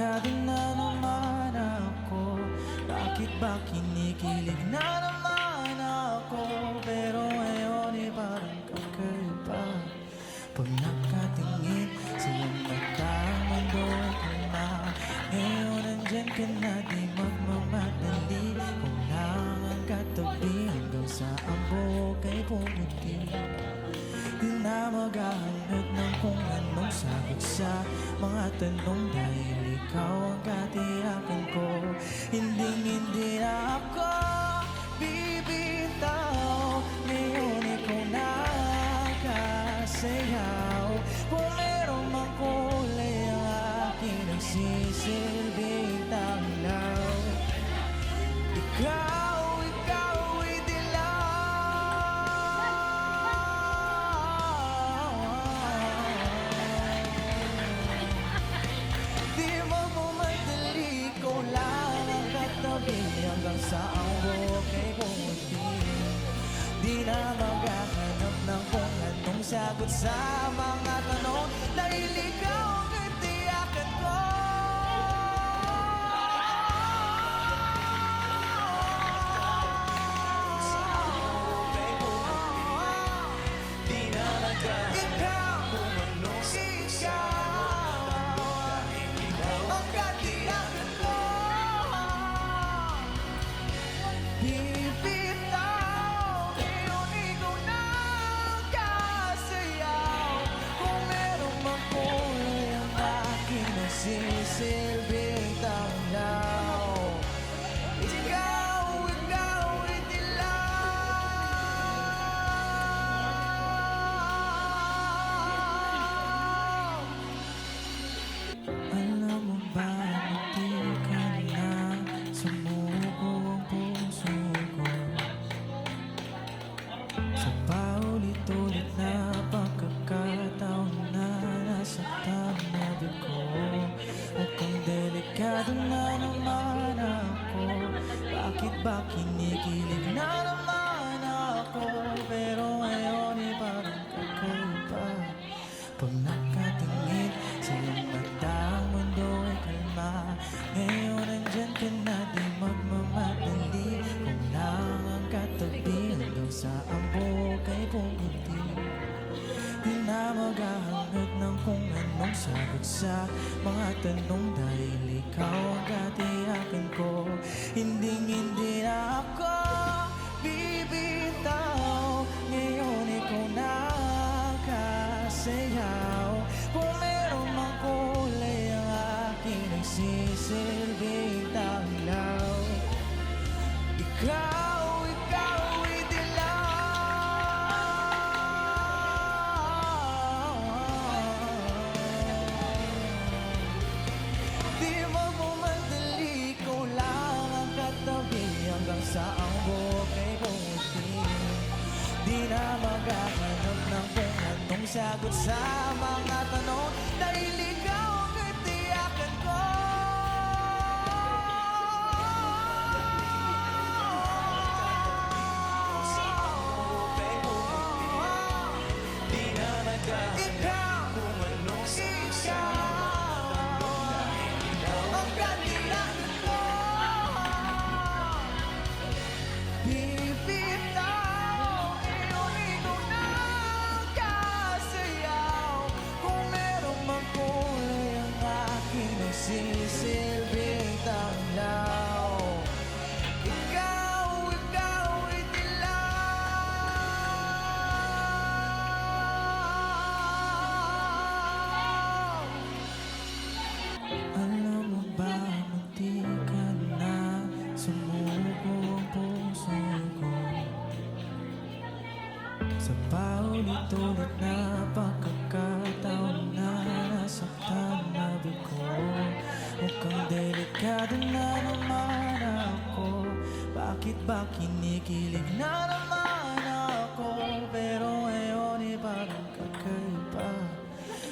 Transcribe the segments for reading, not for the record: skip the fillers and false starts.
delikado na naman ako? Bakit ba kinikilig na naman ako? Pero ngayon parang kakaiba. Pag nakatingin sa iyong mata, mundo'y kalma. Ngayon nandyan ka na, di magmamadali. Kung lang ang katabi hanggang sa ang buhok ay pumuti. Di na maghahanap ng kung anong sagot sa mga tanong, dahil ikaw ang katiyakan ko. Hindi na ako bibitaw. Ngayon ikaw na kasayaw. Kung meron mang kulay ang aking nagsisilbing tanglaw. Ikaw ay dilaw. Di magmamadali, ikaw lang ang katabi hanggang sa ang buhok ay pumuti. Di na maghahanap ng kung anong sagot sa mga tanong, dahil ikaw ang katiyakan ko. Sisilbing tanglaw. Ikaw ay dilaw. Alam mo ba, hindi ka na sumuko ang puso ko sa paulit-ulit na pagkakataon na nasaktan na ko. Mukhang delikado na naman ako. Bakit ba kinikilig na naman ako? Pero ngayon parang kakaiba. Pag nakatingin sa iyong mata, ang mundo ay kalma. Ngayon nandyan ka na, di magmamadali. Kung lang ang katabi hanggang sa ang buhok ay pumuti. Di na maghahanap ng kung anong sagot sa mga tanong, dahil ikaw ang katiyakan ko. Hindi na ako bibitaw. Ngayon ikaw na kasayaw. Kung meron mang kulay ang aking nagsisilbing tanglaw. Ikaw ay dilaw. Di magmamadali, ikaw lang ang katabi hanggang sa ang buhok ay pumuti. Di na maghahanap ng kung anong sagot sa mga tanong, dahil ikaw ang katiyakan ko. Sisilbing tanglaw. Ikaw ay dilaw. Alam mo ba, munti ka na sumuko ang puso ko sa paulit-ulit na pagkakataon na nasaktan na ko. Mukhang delikado na naman ako. Bakit ba kinikilig na naman ako? Pero ngayon parang kakaiba.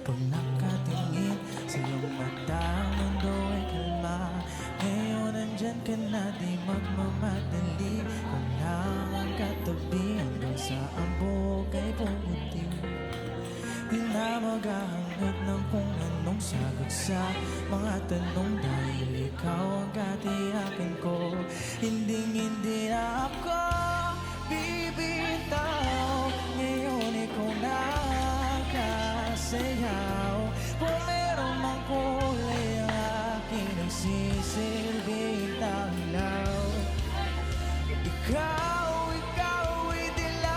Pag nakatingin sa iyong mata, ang mundo ay kalma. Ngayon nandyan ka na, di magmamadali. Kung lang ang katabi hanggang sa ang buhok ay pumuti. Di na maghahanap ng kung anong sagot sagot sa mga tanong dahil ikaw ang katiyakan ko. Hindi na ako bibitaw, ngayon ikaw na ang kasayaw. Kung meron mang kulay ang aking nagsisilbing tanglaw, ikaw ay dilaw.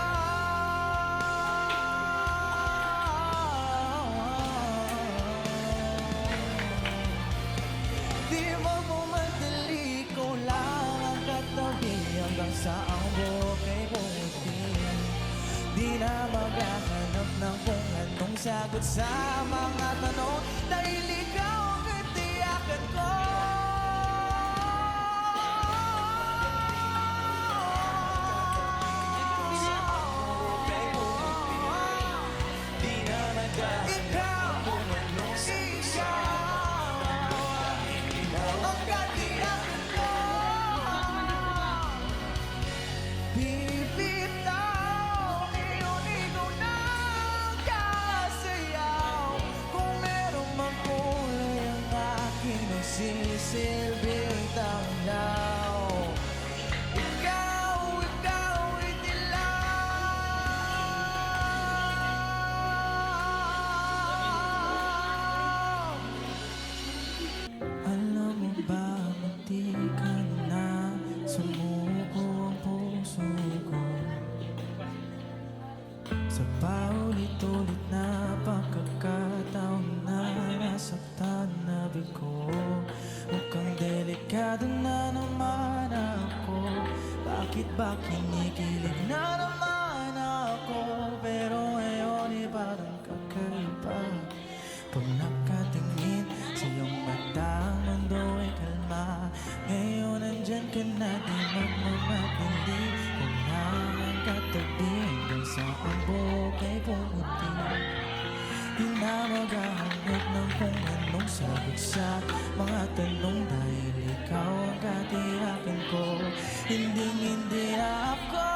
Di mo pumadali, ko lang ang katabi hanggang sa ang buhok ay bumuti. Di na maghahanap ng kung anong sagot sa mga tanong dahil ikaw ang katiyakan ko. Sisilbing tanglaw, ikaw ay dilaw. Alam mo ba, munti ka na sumuko ang puso ko sa paulit-ulit na pagkakataon na nasaktan na bigo. Mukhang delikado na naman ako. Bakit ba kinikilig na naman ako? Pero ngayon parang kakaiba. Pag nakatingin sa iyong mata, ang mundo ay kalma. Ngayon nandyan ka na, di magmamadali. Kung ang katabi hanggang sa ang buhok ay pumuti. Di na maghahanap ng kung anong sagot sa mga tanong dahil ikaw ang katiyakan ko. Hindi na ako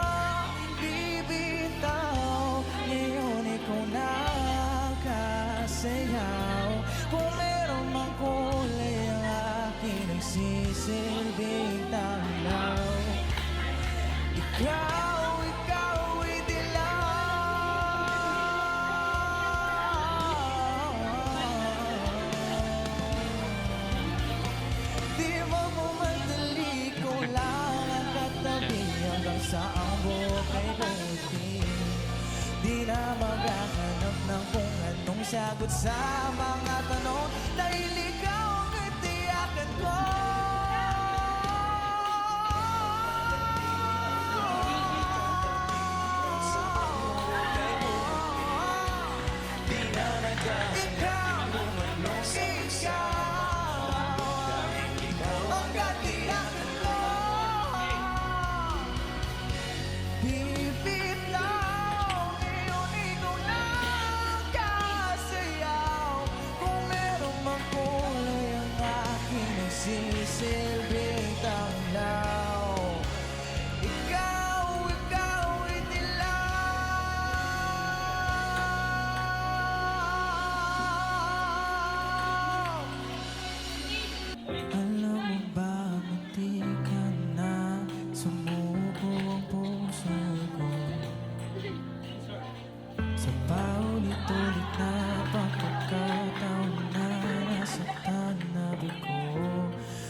bibitaw, ngayon ikaw na ang kasayaw. Kung meron mang kulay ang aking nagsisilbing tanglaw, ikaw ay dilaw. Di mo pumadali, ko lang ang katabi hanggang sa ang buhok ay bumuti. Di na maghahanap ng kung anong sagot sa mga tanong dahil ikaw ang katiyakan ko. Sisilbing tanglaw, ikaw ay dilaw. Alam mo ba, munti ka na sumuko ang puso ko sa paulit-ulit na pagkakataon na nasaktan na bigo.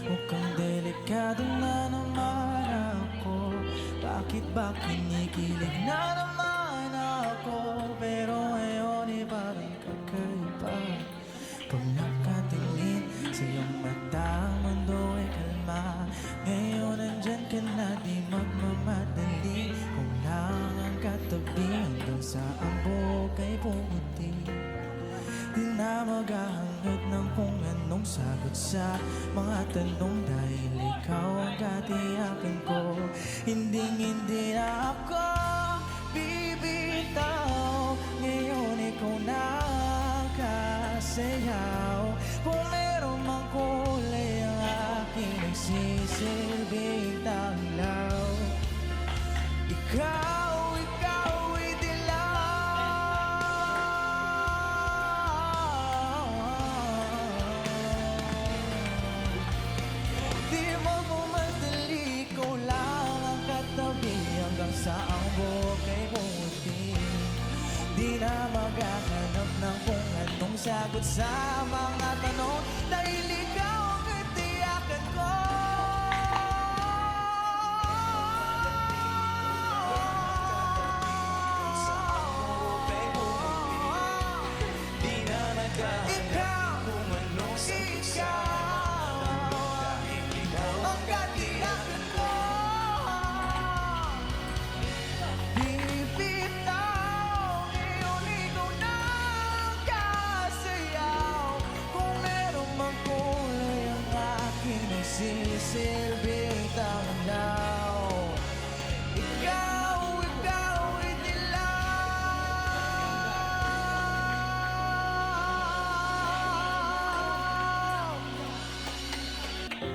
Mukhang delikado na naman ako. Bakit ba kinikilig na naman ako? Pero ngayon parang kakaiba. Pag nakatingin sa iyong mata, ang mundo ay kalma. Ngayon nandyan ka na, di magmamadali. Kung lang ang katabi hanggang sa ang buhok ay pumuti. Di na maghahangad ng kung anong sagot sa mga tanong dahil ikaw ang katiyakan ko. Hindi na ako bibitaw, ngayon ikaw na ang kasayaw. Kung meron mang kulay ang aking nagsisilbing tanglaw, ikaw ay dilaw. sagot sa mga tanong, dahil ikaw ang itiyakan ko. Ikaw, ang katiyakan ko. Bibitaw, ngayon ikaw na ang kasayaw. Kung meron mang kulay ang aking nagsisilbing tanglaw. Ikaw ay dilaw.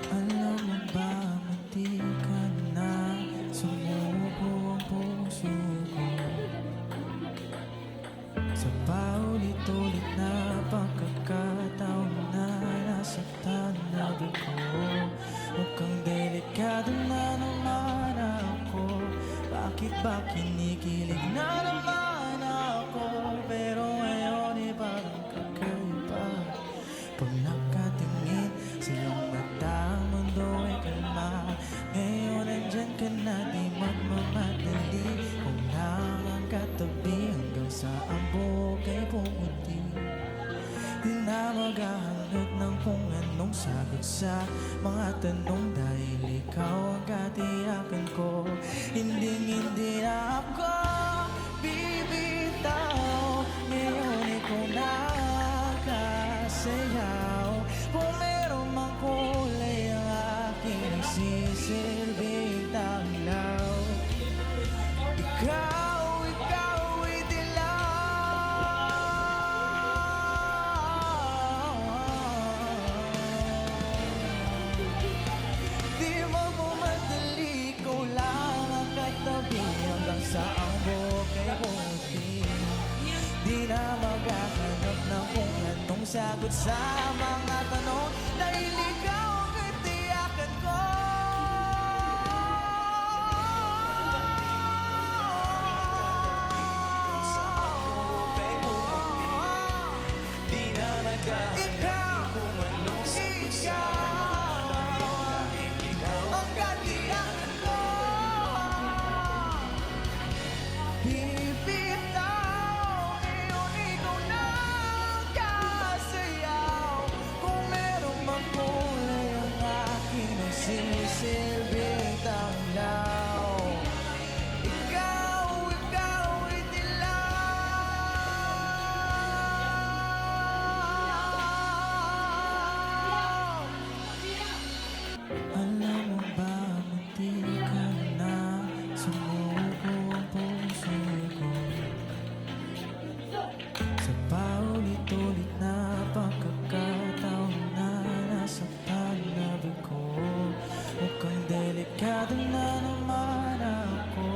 Alam mo ba, munti ka na sumuko ang puso ko sa paulit-ulit na pagkakataon na nasaktan na ko. Mukhang delikado na naman ako. Bakit ba kinikilig na naman ako? Pero ngayon parang kakaiba. Pag nakatingin sa iyong mata, ang mundo ay kalma. Ngayon nandyan ka na, di magmamadali. Kung lang ang katabi hanggang sa ang buhok ay pumuti. Di na maghahanap ng kung anong sagot sa mga tanong, dahil ikaw ang katiyakan ko. Hindi na ako bibitaw. Ngayon ikaw na kasayaw. Kung meron mang kulay ang aking nagsisilbing tanglaw. Ikaw ay dilaw. Di mo pumadali, ikaw lang ang katabi hanggang sa ang buhok ay puti. Di na maghahanap ng kung anong sagot sa mga tanong, dahil ikaw ang itiyakan ko. Ikaw, ang katiyakan ko. Bibitaw, ngayon ikaw na ang kasayaw. Kung meron mang kulay ang aking nagsisilbing tanglaw. Ikaw ay dilaw. Alam mo ba, munti ka na sumuko ang puso ko sa paulit-ulit na pagkakataon na nasaktan na ko. Mukhang delikado na naman ako.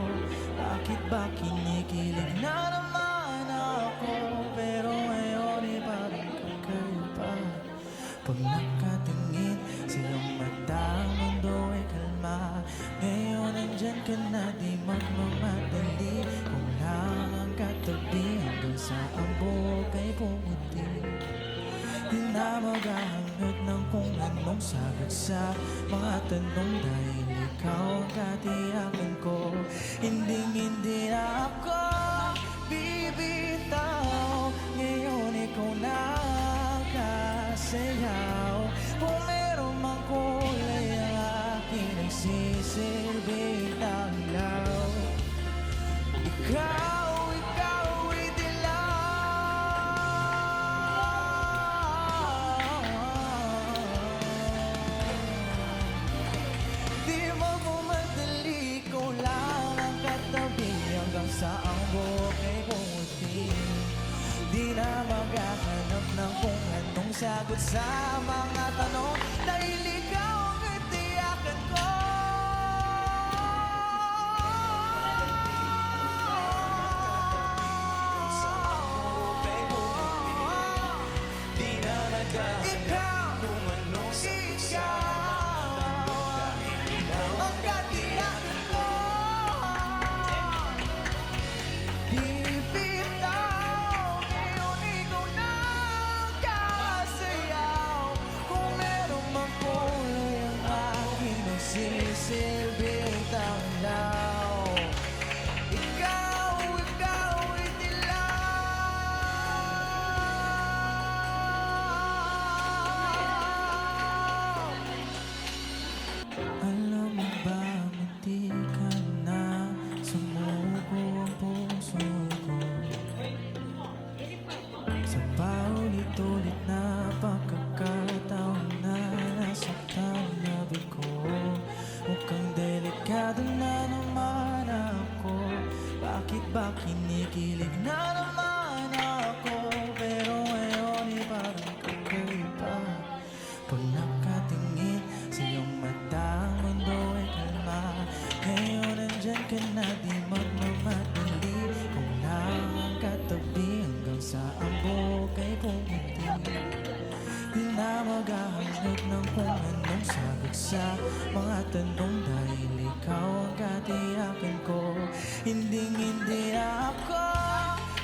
Bakit ba kinikilig na naman ako? Pero ngayon parang kakaiba. Pag nakatingin sa iyong mata, ang mundo ay kalma. Ngayon nandyan ka na, di magmamadali. Kung lang ang katabi hanggang sa ang buhok ay pumuti. Di na maghahanap ng kung anong sagot sa mga tanong, dahil ikaw ang katiyakan ko. Hindi na ako bibitaw. Ngayon ikaw na ang kasayaw. Kung meron mang kulay ang aking nagsisilbing tanglaw. Ikaw ay dilaw. Di mo pumadali, ikaw lang ang katabi hanggang sa ang buhok ay pumuti. Di na maghahanap ng kung anong sagot sa mga tanong, dahil ikaw ang itiyakan ko. Pag nakatingin sa iyong mata, ang mundo ay kalma. Ngayon nandyan ka na, di magmamadali. Kung lang ang katabi hanggang sa ang buhok ay pumuti. Di na maghahanap ng kung anong sagot sa mga tanong, dahil ikaw ang katiyakan ko. Hindi ako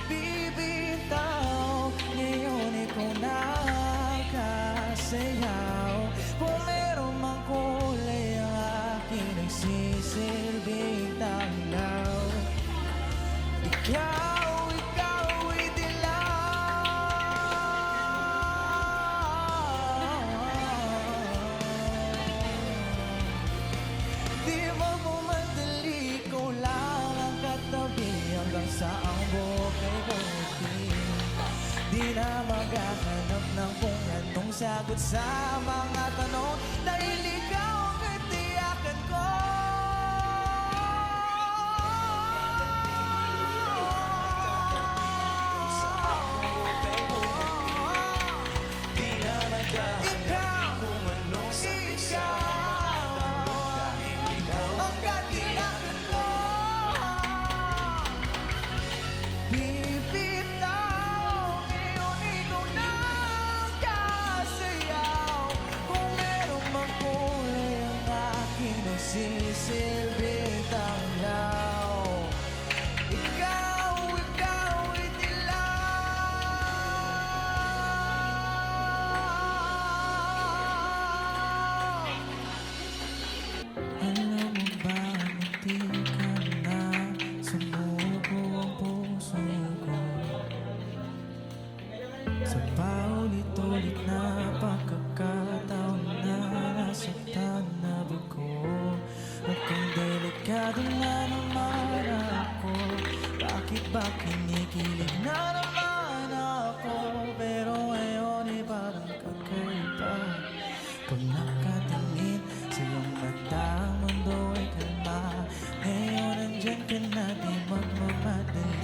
bibitaw. Ngayon ikaw na ang kasayaw. Kung meron mang kulay ang aking nagsisilbing tanglaw. Ikaw ay dilaw. Di mo pumadali, ikaw lang ang katabi hanggang sa ang buhok ay bumuti. Di na maghahanap ng kung anong sagot sa mga tanong, dahil ikaw ang katiyakan ko. Di na maghahanap kung anong sagot sa mga tanong, dahil ikaw ang katiyakan ko. Bibitaw, ngayon ikaw na ang kasayaw. Kung meron mang kulay ang aking nagsisilbing tanglaw. Ikaw ay dilaw. Alam mo ba hindi ka na sumuko ang puso ko? Sa paulit-ulit na pagkakataon na nasaktan na ko. At kung delikado na naman ako, bakit ba kinikilig na naman ako? Pero ngayon ay parang kakaiba. Pag nakatingin sa iyong mata, ang mundo ay kalma. Ngayon nandyan ka na, di magmamadali.